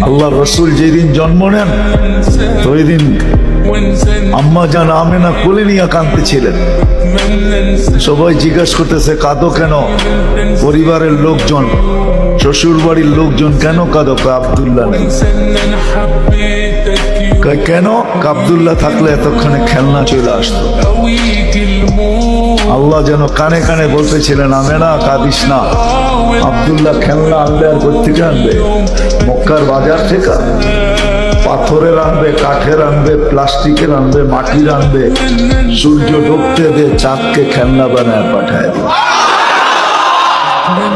আল্লাহ রসুল যেদিন জন্ম নেন ওই দিন আম্মা জান আমেনা কোলে নিয়ে কাঁদতেছিলেন। সবাই জিজ্ঞাসা করতেছে কাঁদো কেন? পরিবারের লোকজন, শ্বশুর বাড়ির লোকজন কেন কাঁদো? আব্দুল্লাহ নেই। কেন? আব্দুল্লাহ থাকলে এতক্ষণে খেলনা চলে আসতো। আল্লাহ যেন কানে কানে বলতেছিলেন আমেনা কাঁদিস না, আব্দুল্লাহ খেলনা আনবে। আর কোথেকে আনবে? মক্কার বাজার থেকে। পাথরের আনবে, কাঠের আনবে, প্লাস্টিকের আনবে, মাটির আনবে। সূর্য ডুবতে দে, চাঁদকে খেলনা বানায় পাঠায় দিবে।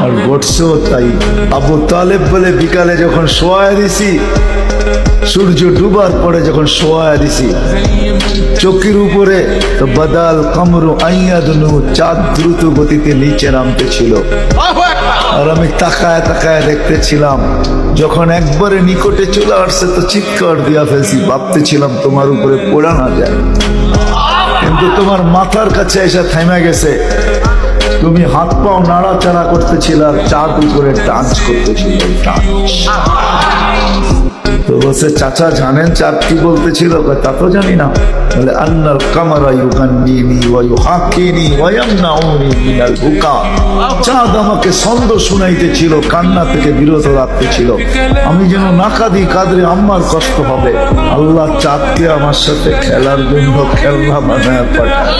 আর ঘটছেও তাই। আবু তালেব বলে বিকালে যখন শোয়া দিছি, সূর্য ডুবার পরে যখন শোয়া দিছি চোখের উপরে, তো বাদাল কামরু আইয়াদনু, চাঁদ দ্রুত গতিতে নিচে নামতে ছিল। আর আমি তাকায় তাকায় দেখতেছিলাম। যখন একবারে নিকটে চলে আসছে তো চিৎকার দিয়া ফেলছি, ভাবতেছিলাম তোমার উপরে পড়া না যায়, কিন্তু তোমার মাথার কাছে এসে থেমে গেছে। তুমি হাত পাও নাড়াচাড়া করতেছিল আর চাঁদ উপরে ডান্স করতেছিল। তো বলছে চাচা জানেন চাঁদ কি বলতেছিল? তা তো জানি না। বলে আন্নাল কামারা ইউগান্নিনি ওয়া ইউহাক্কিনি ওয়া ইয়ামনাউনি মিনাল বুকা। চাঁদ আমাকে ছন্দ শুনাইতেছিল, কান্না থেকে বিরত রাখতেছিল। আমি যেন না কাঁদি, কাঁদলে আম্মার কষ্ট হবে। আল্লাহ চাঁদকে আমার সাথে খেলার জন্য খেলনা বানায় পাঠায়।